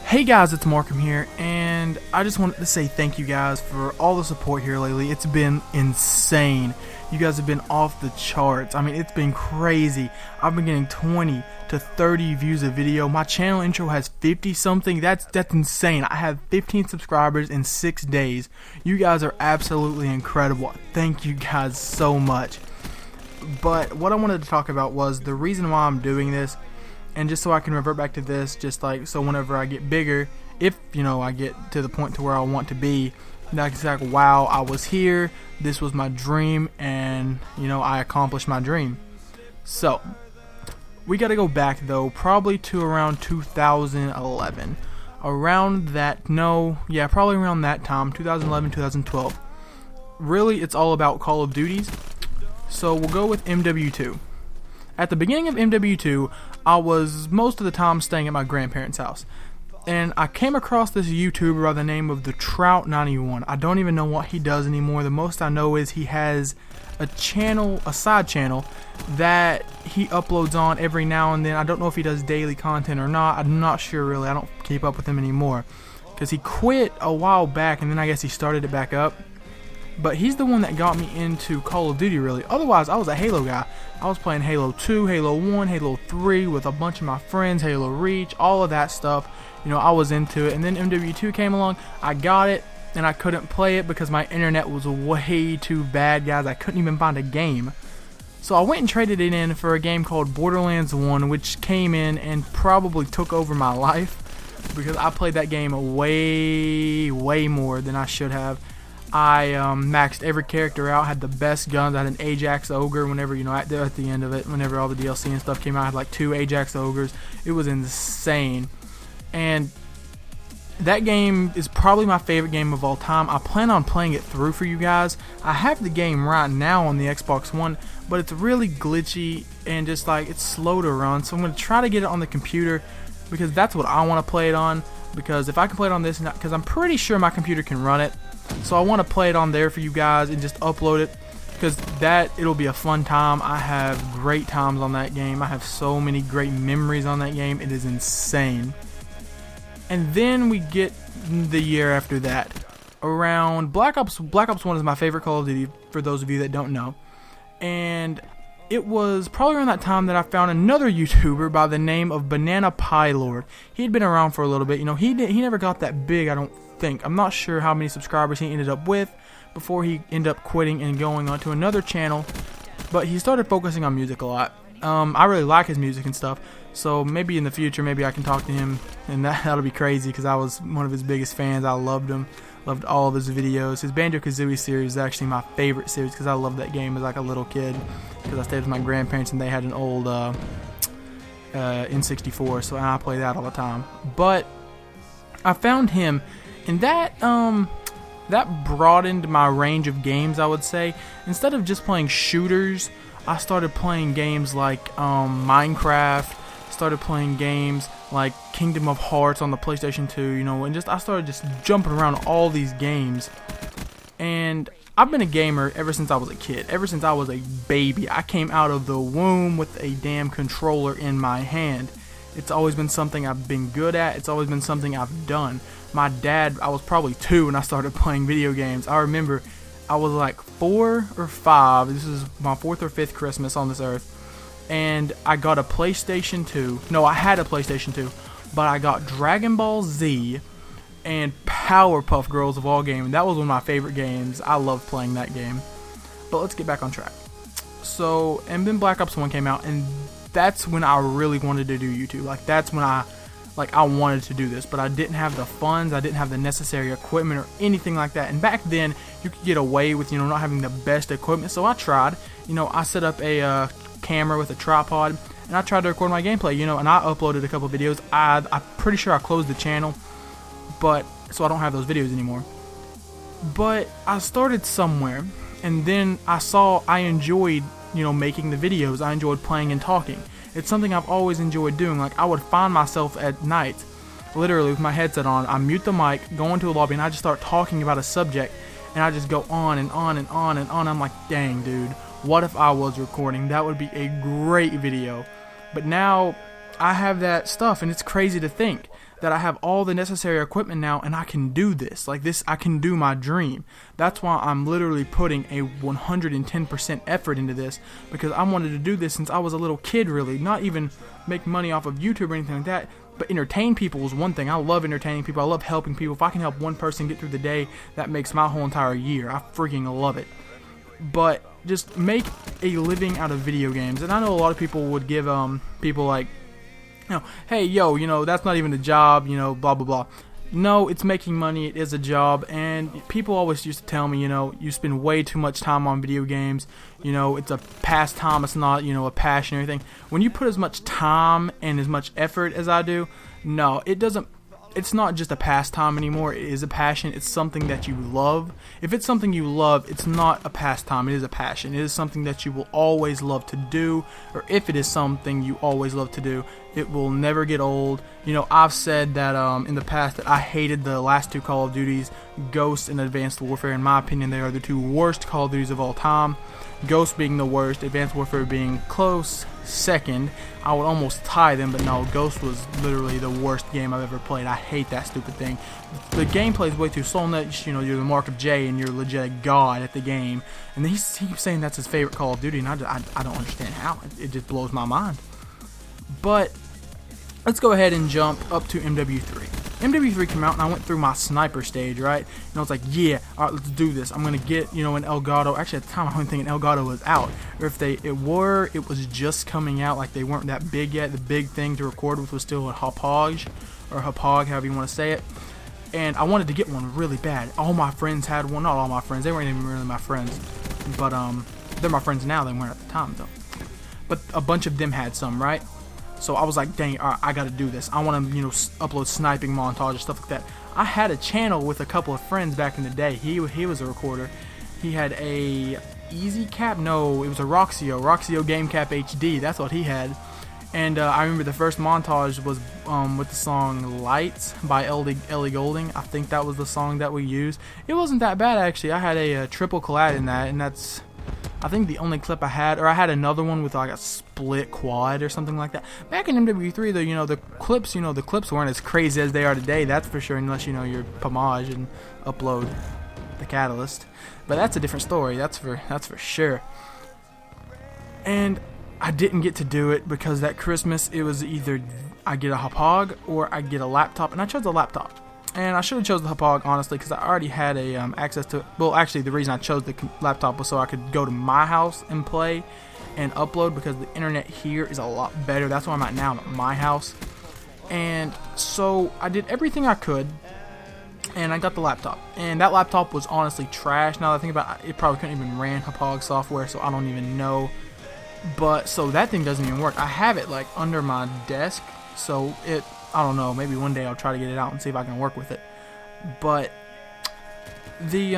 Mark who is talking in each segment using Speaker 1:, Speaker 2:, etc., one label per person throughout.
Speaker 1: Hey guys, it's Markham here, and I just wanted to say thank you guys for all the support here lately. It's been insane. You guys have been off the charts. I mean, it's been crazy. I've been getting 20 to 30 views a video. My channel intro has 50 something. That's insane. I have 15 subscribers in 6 days. You guys are absolutely incredible. Thank you guys so much. But what I wanted to talk about was the reason why I'm doing this. And just so I can revert back to this, just like so whenever I get bigger, if I get to the point to where I want to be, that's like, wow, I was here, this was my dream, and I accomplished my dream. So we got to go back though, probably to around 2011, around that, probably around that time, 2011, 2012. Really, it's all about Call of Duties. So we'll go with MW2. At the beginning of MW2, I was most of the time staying at my grandparents' house. And I came across this YouTuber by the name of the Trout91. I don't even know what he does anymore. The most I know is he has a channel, a side channel, that he uploads on every now and then. I don't know if he does daily content or not. I'm not sure really. I don't keep up with him anymore. Because he quit a while back and then I guess he started it back up. But he's the one that got me into Call of Duty really. Otherwise, I was a Halo guy. I was playing Halo 2, Halo 1, Halo 3 with a bunch of my friends, Halo Reach, all of that stuff. I was into it. And then MW2 came along. I got it, and I couldn't play it because my internet was way too bad, guys. I couldn't even find a game. So I went and traded it in for a game called Borderlands 1, which came in and probably took over my life because I played that game way more than I should have. I maxed every character out, had the best guns. I had an Ajax Ogre whenever, at the end of it, whenever all the DLC and stuff came out, I had like 2 Ajax Ogres. It was insane. And that game is probably my favorite game of all time. I plan on playing it through for you guys. I have the game right now on the Xbox One, but it's really glitchy and just like it's slow to run. So I'm going to try to get it on the computer because that's what I want to play it on. Because if I can play it on this, because I'm pretty sure my computer can run it. So I want to play it on there for you guys and just upload it because it'll be a fun time. I have great times on that game. I have so many great memories on that game. It is insane. And then we get the year after that. Around Black Ops 1 is my favorite Call of Duty for those of you that don't know. And it was probably around that time that I found another YouTuber by the name of Banana Pie Lord. He had been around for a little bit. He never got that big, I don't think. I'm not sure how many subscribers he ended up with before he ended up quitting and going on to another channel. But he started focusing on music a lot. I really like his music and stuff. So maybe in the future, maybe I can talk to him. And that'll be crazy because I was one of his biggest fans. I loved him. Loved all of his videos. His Banjo-Kazooie series is actually my favorite series because I loved that game as like a little kid. Because I stayed with my grandparents and they had an old N64, so I play that all the time. But I found him, and that broadened my range of games, I would say. Instead of just playing shooters, I started playing games like Minecraft. Started playing games like Kingdom of Hearts on the PlayStation 2, and I started just jumping around all these games. And I've been a gamer ever since I was a kid, ever since I was a baby. I came out of the womb with a damn controller in my hand. It's always been something I've been good at. It's always been something I've done. My dad, I was probably 2 when I started playing video games. I remember I was like 4 or 5. This is my 4th or 5th Christmas on this earth. And I got a PlayStation 2. No, I had a PlayStation 2. But I got Dragon Ball Z and Powerpuff Girls of all games. That was one of my favorite games. I loved playing that game. But let's get back on track. So, and then Black Ops 1 came out, and that's when I really wanted to do YouTube. Like, that's when I wanted to do this. But I didn't have the funds. I didn't have the necessary equipment or anything like that. And back then, you could get away with, not having the best equipment. So I tried. I set up a camera with a tripod, and I tried to record my gameplay, and I uploaded a couple videos. I'm pretty sure I closed the channel, but so I don't have those videos anymore. But I started somewhere, and then I saw I enjoyed, making the videos. I enjoyed playing and talking. It's something I've always enjoyed doing. Like, I would find myself at night, literally with my headset on, I mute the mic, go into a lobby, and I just start talking about a subject, and I just go on and on and on and on. I'm like, dang, dude. What if I was recording? That would be a great video. But now I have that stuff, and it's crazy to think. that I have all the necessary equipment now and I can do this. Like this, I can do my dream. That's why I'm literally putting a 110% effort into this, because I wanted to do this since I was a little kid, really. Not even make money off of YouTube or anything like that, but entertain people is one thing. I love entertaining people. I love helping people. If I can help one person get through the day, that makes my whole entire year. I freaking love it. But just make a living out of video games. And I know a lot of people would give people like, hey, yo, that's not even a job, blah, blah, blah. No, it's making money. It is a job. And people always used to tell me, you spend way too much time on video games. It's a pastime. It's not, a passion or anything. When you put as much time and as much effort as I do, no, it doesn't. It's not just a pastime anymore. It is a passion. It's something that you love. If it's something you love, it's not a pastime. It is a passion. It is something that you will always love to do. Or if it is something you always love to do, it will never get old. I've said that in the past that I hated the last two Call of Duties, Ghost and Advanced Warfare. In my opinion, they are the two worst Call of Duties of all time. Ghost being the worst, Advanced Warfare being close second. I would almost tie them, but no, Ghost was literally the worst game I've ever played. I hate that stupid thing. The gameplay is way too slow, and you're the Mark of J, and you're legit a god at the game. And he keeps saying that's his favorite Call of Duty, and I don't understand how. It just blows my mind. But let's go ahead and jump up to MW3. MW3 came out, and I went through my sniper stage, right? And I was like, yeah, alright, let's do this. I'm going to get, an Elgato. Actually, at the time, I don't think an Elgato was out. Or if it was just coming out. Like, they weren't that big yet. The big thing to record with was still a Hauppauge, or Hauppauge, however you want to say it. And I wanted to get one really bad. All my friends had one. Not all my friends. They weren't even really my friends. But, they're my friends now. They weren't at the time, though. But a bunch of them had some, right? So I was like, dang, all right, I gotta do this. I want to, upload sniping montages, stuff like that. I had a channel with a couple of friends back in the day. He was a recorder. He had a Easy Cap. No, it was a Roxio Game Cap HD. That's what he had. And I remember the first montage was with the song Lights by Ellie Goulding. I think that was the song that we used. It wasn't that bad, actually. I had a triple collab in that, and that's, I think, the only clip I had. Or I had another one with like a split quad or something like that. Back in MW3, though, the clips weren't as crazy as they are today. That's for sure, unless you're Pomage and upload the Catalyst. But that's a different story. That's for sure. And I didn't get to do it because that Christmas it was either I get a Hauppauge or I get a laptop, and I chose the laptop. And I should have chose the Hauppauge, honestly, because I already had access to it. Well, actually, the reason I chose the laptop was so I could go to my house and play and upload, because the internet here is a lot better. That's where I'm at now. I'm at my house. And so I did everything I could, and I got the laptop. And that laptop was honestly trash. Now that I think about it, it probably couldn't even run Hauppauge software, so I don't even know. But so that thing doesn't even work. I have it like under my desk, so I don't know, maybe one day I'll try to get it out and see if I can work with it. But the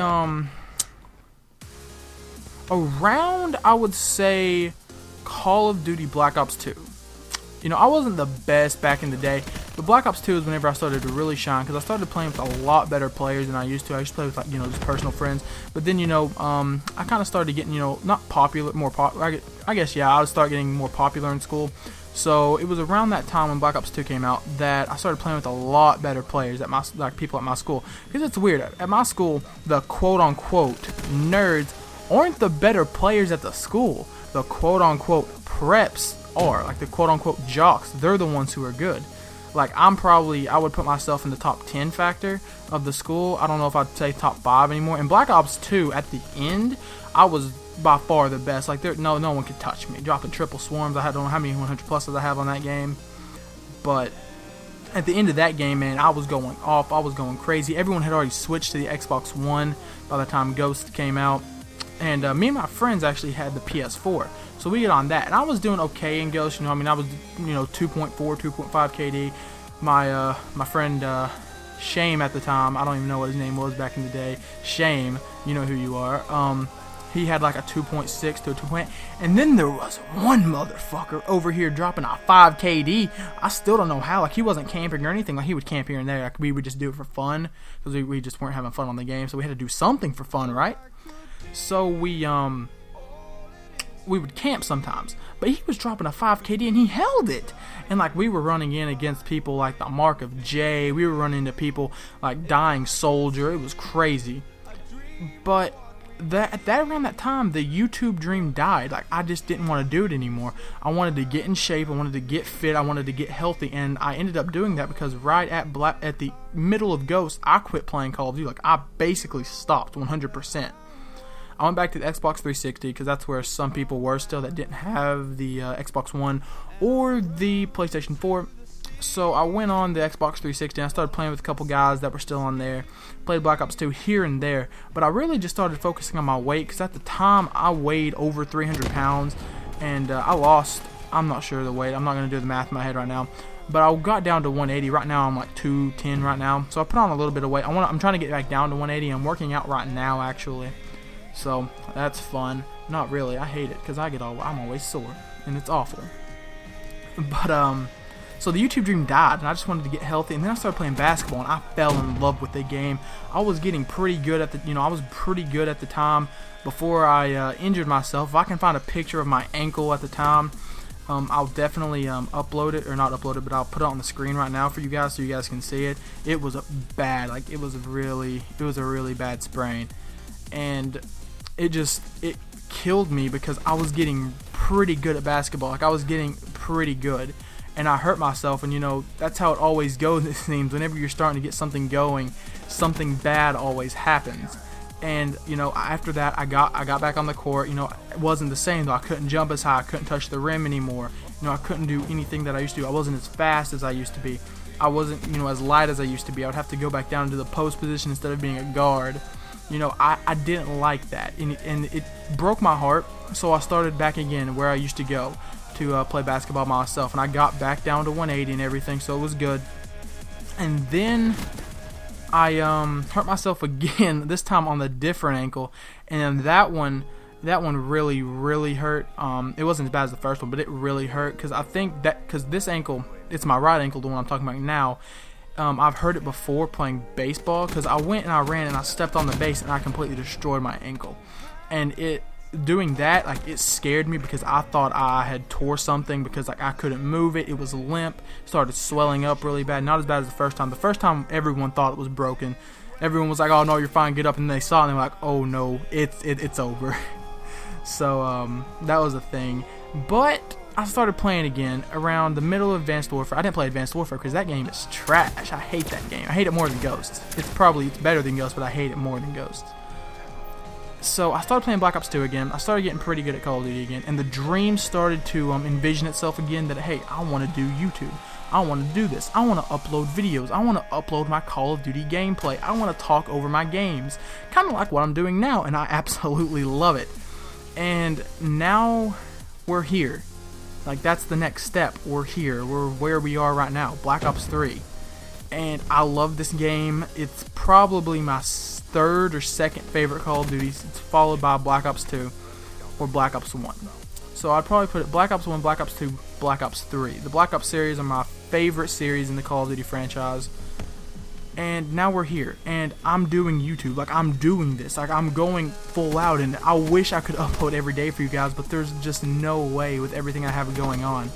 Speaker 1: around, I would say, Call of Duty Black Ops 2. I wasn't the best back in the day, but Black Ops 2 is whenever I started to really shine, because I started playing with a lot better players than I used to. I used to play with, like, just personal friends. But then, I kind of started getting, not popular, more popular. I guess, yeah, I would start getting more popular in school. So it was around that time when Black Ops 2 came out that I started playing with a lot better players at people at my school. Because it's weird. At my school, the quote-unquote nerds aren't the better players at the school. The quote-unquote preps are. Like the quote-unquote jocks, they're the ones who are good. Like I would put myself in the top 10 factor of the school. I don't know if I'd say top 5 anymore. In Black Ops 2, at the end, I was by far the best. Like no one could touch me. Dropping triple swarms. I don't know how many 100 pluses I have on that game. But at the end of that game, man, I was going off. I was going crazy. Everyone had already switched to the Xbox One by the time Ghost came out. And me and my friends actually had the PS4. So we get on that. And I was doing okay in Ghost. I was, 2.4, 2.5 KD. My friend Shame at the time, I don't even know what his name was back in the day. Shame, you know who you are. He had like a 2.6 to a 2.8. And then there was one motherfucker over here dropping a 5 KD. I still don't know how. Like, he wasn't camping or anything. Like, he would camp here and there. Like, we would just do it for fun. Because we just weren't having fun on the game. So we had to do something for fun, right? So we we would camp sometimes, but he was dropping a 5 KD and he held it. And like we were running in against people like the Mark of J, we were running into people like Dying Soldier. It was crazy. But around that time, the YouTube dream died. Like I just didn't want to do it anymore. I wanted to get in shape. I wanted to get fit. I wanted to get healthy, and I ended up doing that because right at the middle of Ghost, I quit playing Call of Duty. Like I basically stopped 100%. I went back to the Xbox 360 because that's where some people were still that didn't have the Xbox One or the PlayStation 4. So I went on the Xbox 360 and I started playing with a couple guys that were still on there. Played Black Ops 2 here and there, but I really just started focusing on my weight because at the time I weighed over 300 pounds and I lost, I'm not sure the weight, I'm not going to do the math in my head right now, but I got down to 180. Right now I'm like 210 right now, so I put on a little bit of weight. I'm trying to get back down to 180. I'm working out right now actually, so that's fun. Not really, I hate it because I'm always sore and it's awful. But so the YouTube dream died, and I just wanted to get healthy. And then I started playing basketball, and I fell in love with the game. I was getting pretty good at I was pretty good at the time before I injured myself. If I can find a picture of my ankle at the time, I'll definitely upload it, or not upload it, but I'll put it on the screen right now for you guys so you guys can see it. It was bad, like it was a really bad sprain, and it killed me because I was getting pretty good at basketball. Like I was getting pretty good. And I hurt myself, and that's how it always goes, it seems. Whenever you're starting to get something going, something bad always happens. And after that I got back on the court. It wasn't the same though. I couldn't jump as high, I couldn't touch the rim anymore. I couldn't do anything that I used to do. I wasn't as fast as I used to be. I wasn't as light as I used to be. I would have to go back down into the post position instead of being a guard. I didn't like that, and it broke my heart. So I started back again where I used to go to play basketball myself, and I got back down to 180 and everything, so it was good. And then I hurt myself again, this time on the different ankle, and that one really hurt. It wasn't as bad as the first one, but it really hurt because I think that because this ankle, it's my right ankle, the one I'm talking about now. I've heard it before playing baseball because I went and I ran and I stepped on the base and I completely destroyed my ankle, and doing that, like, it scared me because I thought I had tore something because like I couldn't move it. It was limp, started swelling up really bad. Not as bad as the first time. The first time everyone thought it was broken. Everyone was like, "Oh no, you're fine, get up," and they saw it and they were like, "Oh no, it's over." So that was a thing. But I started playing again around the middle of Advanced Warfare. I didn't play Advanced Warfare because that game is trash. I hate that game. I hate it more than Ghosts. It's better than Ghosts, but I hate it more than Ghosts. So I started playing Black Ops 2 again. I started getting pretty good at Call of Duty again, and the dream started to envision itself again that, hey, I want to do YouTube. I want to do this. I want to upload videos. I want to upload my Call of Duty gameplay. I want to talk over my games. Kind of like what I'm doing now, and I absolutely love it. And now we're here. Like, that's the next step. We're here. We're where we are right now, Black Ops 3. And I love this game. It's probably my third or second favorite Call of Duty. It's followed by Black Ops 2 or Black Ops 1. So I'd probably put it Black Ops 1, Black Ops 2, Black Ops 3. The Black Ops series are my favorite series in the Call of Duty franchise. And now we're here, and I'm doing YouTube. Like, I'm doing this. Like, I'm going full out, and I wish I could upload every day for you guys, but there's just no way with everything I have going on.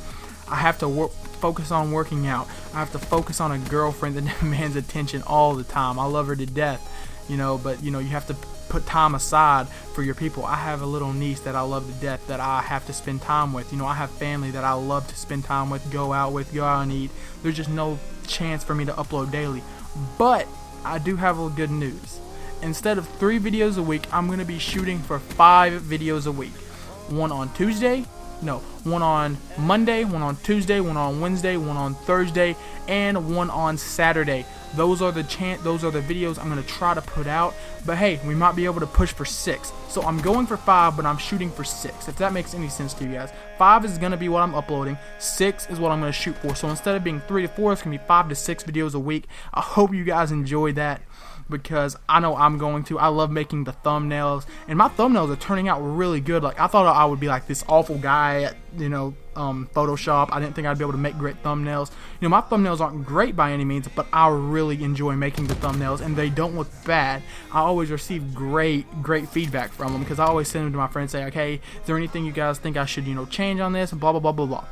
Speaker 1: I have to focus on working out. I have to focus on a girlfriend that demands attention all the time. I love her to death, but you have to put time aside for your people. I have a little niece that I love to death that I have to spend time with. I have family that I love to spend time with, go out and eat. There's just no chance for me to upload daily. But I do have a good news. Instead of 3 videos a week, I'm going to be shooting for 5 videos a week. One on Monday, one on Tuesday, one on Wednesday, one on Thursday, and one on Saturday. Those are the videos I'm going to try to put out. But hey, we might be able to push for 6. So I'm going for 5, but I'm shooting for 6. If that makes any sense to you guys. 5 is going to be what I'm uploading. 6 is what I'm going to shoot for. So instead of being 3 to 4, it's going to be 5 to 6 videos a week. I hope you guys enjoy that, because I know I'm going to. I love making the thumbnails, and my thumbnails are turning out really good. Like, I thought I would be like this awful guy at, Photoshop. I didn't think I'd be able to make great thumbnails. You know, my thumbnails aren't great by any means, but I really enjoy making the thumbnails, and they don't look bad. I always receive great feedback from them, because I always send them to my friends, say, okay, is there anything you guys think I should, you know, change on this, and blah blah blah blah blah.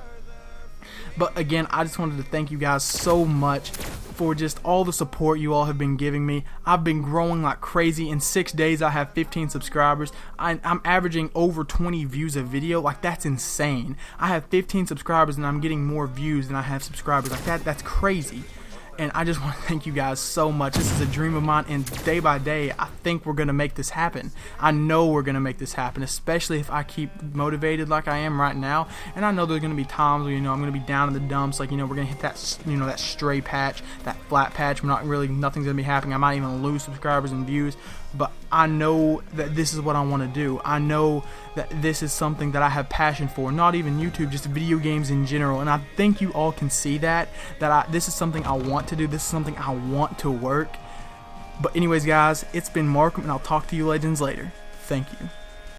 Speaker 1: But again, I just wanted to thank you guys so much for just all the support you all have been giving me. I've been growing like crazy. In 6 days, I have 15 subscribers. I'm averaging over 20 views a video. Like, that's insane. I have 15 subscribers, and I'm getting more views than I have subscribers. Like, that's crazy. And I just want to thank you guys so much. This is a dream of mine, and day by day, I think we're going to make this happen. I know we're going to make this happen, especially if I keep motivated like I am right now. And I know there's going to be times where, you know, I'm going to be down in the dumps, like, you know, we're going to hit that, you know, that stray patch, that flat patch. Nothing's going to be happening. I might even lose subscribers and views, but I know that this is what I want to do. I know that this is something that I have passion for, not even YouTube, just video games in general. And I think you all can see that this is something I want to do. This is something I want to work. But anyways, guys, it's been Markham, and I'll talk to you legends later. Thank you.